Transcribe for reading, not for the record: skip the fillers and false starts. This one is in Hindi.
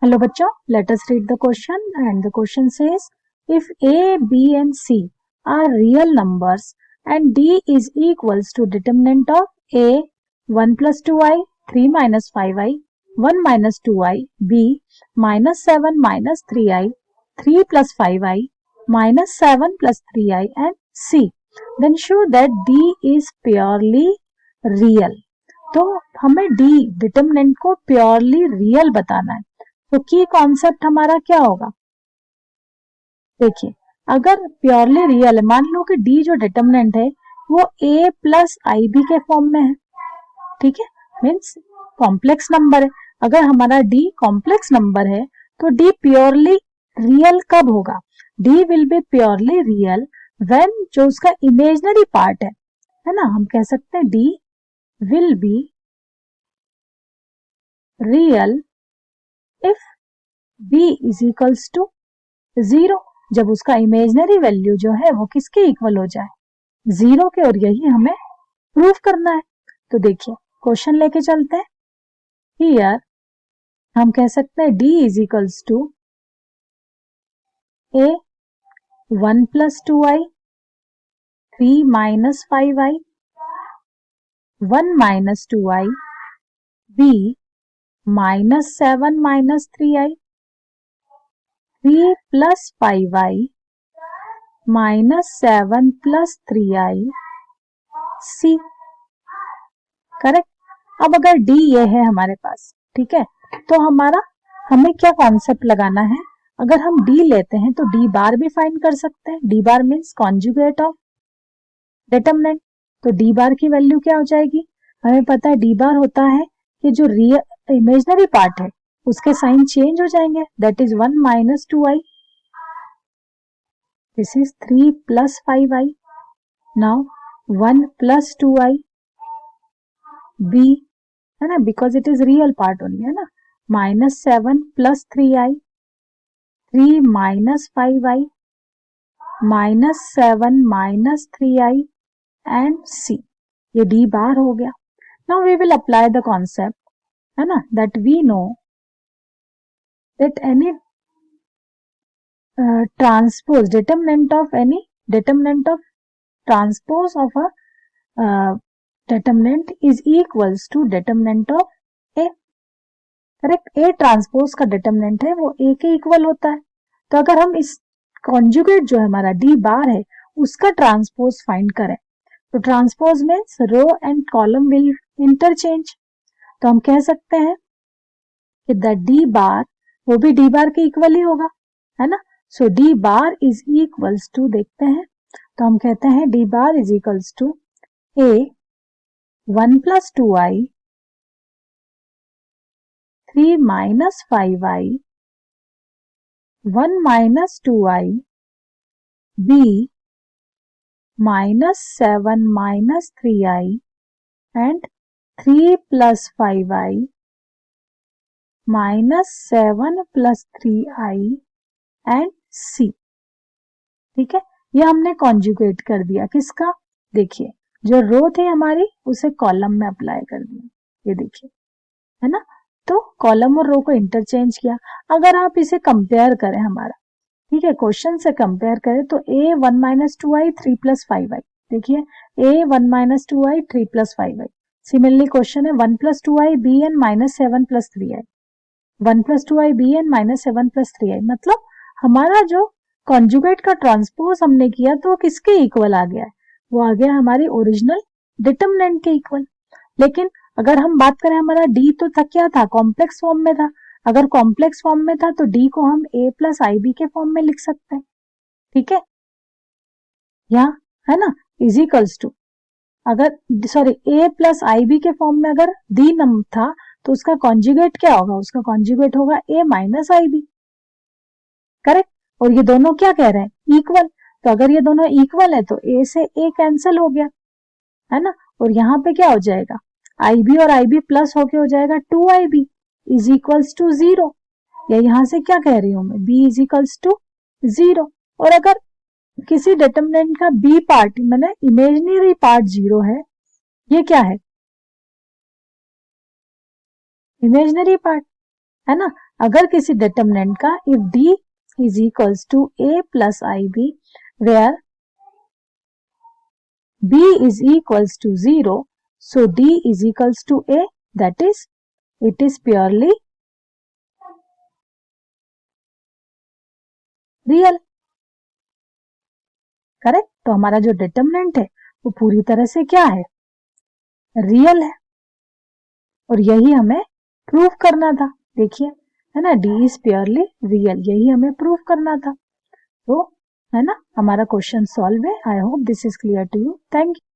Hello बच्चों, let us read the question and the question says if A, B and C are real numbers and D is equals to determinant of A 1 plus 2i 3 minus 5i 1 minus 2i B minus 7 minus 3i 3 plus 5i minus 7 plus 3i and C then show that D is purely real। तो हमें D डिटरमिनेंट को प्योरली रियल बताना है। तो की कॉन्सेप्ट हमारा क्या होगा, देखिए अगर प्योरली रियल है, मान लो कि डी जो डिटरमिनेंट है वो a प्लस आई बी के फॉर्म में है, ठीक है, मीन्स कॉम्प्लेक्स नंबर है। अगर हमारा डी कॉम्प्लेक्स नंबर है तो डी प्योरली रियल कब होगा, D will B purely real when जो उसका इमेजिनरी पार्ट है ना, हम कह सकते हैं d will be real if b is equals to 0, जब उसका इमेजिनरी वैल्यू जो है वो किसके इक्वल हो जाए, 0 के, और यही हमें प्रूव करना है। तो देखिए क्वेश्चन लेके चलते हैं। हियर हम कह सकते हैं d is equals to a 1 plus 2i 3 minus 5i 1 minus 2i b minus 7 minus 3i 3 plus 5i minus 7 plus 3i c, correct. अब अगर डी ये है हमारे पास, ठीक है, तो हमें क्या कॉन्सेप्ट लगाना है, अगर हम डी लेते हैं तो डी बार भी फाइंड कर सकते हैं। D bar means conjugate of determinant. तो डी बार की वैल्यू क्या हो जाएगी, हमें पता है डी बार होता है कि जो रियल इमेजिनरी पार्ट है उसके साइन चेंज हो जाएंगे, that is 1 minus 2i, this is 3 plus 5i, now 1 plus 2i b, है ना, because it is real part only, है ना, minus 7 plus 3i 3 minus 5i minus 7 minus 3i and c, ये d बार हो गया। Now we will apply the concept, है ना, that we know that any transpose determinant of transpose of a determinant is equals to determinant of A, correct. A transpose का डिटरमिनेंट है वो A के इक्वल होता है। तो अगर हम इस कॉन्जुगेट जो है हमारा D बार है उसका ट्रांसपोज फाइंड करें, तो transpose means row and column will interchange. तो हम कह सकते हैं कि द D बार वो भी D बार के इक्वल ही होगा, है ना। So D bar is equals to, देखते हैं, तो हम कहते हैं D bar is equals to A 1 plus 2i 3 minus 5i 1 minus 2i b minus 7 minus 3i and 3 plus 5i minus 7 plus 3i and c, ठीक है। ये हमने कॉन्जुगेट कर दिया किसका, देखिए जो रो थी हमारी उसे कॉलम में अप्लाई कर दिया, ये देखिए, है ना। तो कॉलम और रो को इंटरचेंज किया। अगर आप इसे कंपेयर करें हमारा, ठीक है, क्वेश्चन से कंपेयर करें तो a 1 minus 2i 3 plus 5i, देखिए a 1 minus 2i 3 plus 5i। Similarly question है 1 plus 2i bn minus 7 plus 3i 1 plus 2i bn minus 7 plus 3i, मतलब हमारा जो कॉन्जुगेट का ट्रांसपोज हमने किया तो वो किसके इक्वल आ गया है, वो आ गया हमारी ओरिजिनल डिटरमिनेंट के इक्वल। लेकिन अगर हम बात करें हमारा डी तो था, क्या था, कॉम्प्लेक्स फॉर्म में था। अगर कॉम्प्लेक्स फॉर्म में था तो डी को हम a प्लस आई बी के फॉर्म में लिख सकते हैं, ठीक है, यहाँ, है ना, इज इक्वल्स टू, अगर sorry a plus i b के फॉर्म में अगर डी नम था तो उसका कॉन्जुगेट क्या होगा, उसका कॉन्जुगेट होगा a minus i b, correct. और ये दोनों क्या कह रहे हैं, इक्वल। तो अगर ये दोनों इक्वल है तो a से a कैंसिल हो गया, है ना, और यहाँ पे क्या हो जाएगा, आई बी और आई बी प्लस होके हो जाएगा 2ib इज इक्वल्स टू 0, या यहाँ से क्या कह रही हूं मैं, b इज इक्वल्स टू 0। और अगर किसी डिटरमिनेंट का b पार्ट मैंने इमेजिनरी पार्ट 0 है, ये क्या है, इमेजिनरी पार्ट, है ना। अगर किसी डिटरमिनेंट का if d is equals to a plus i b where b is equals to 0, so d is equals to a, that is it is purely real. Correct. तो हमारा जो डिटरमिनेंट है वो पूरी तरह से क्या है, रियल है, और यही हमें प्रूव करना था। देखिए है ना, d इज प्योरली रियल, यही हमें प्रूव करना था। तो है ना, हमारा क्वेश्चन सॉल्व है। I hope this is clear to you. Thank you.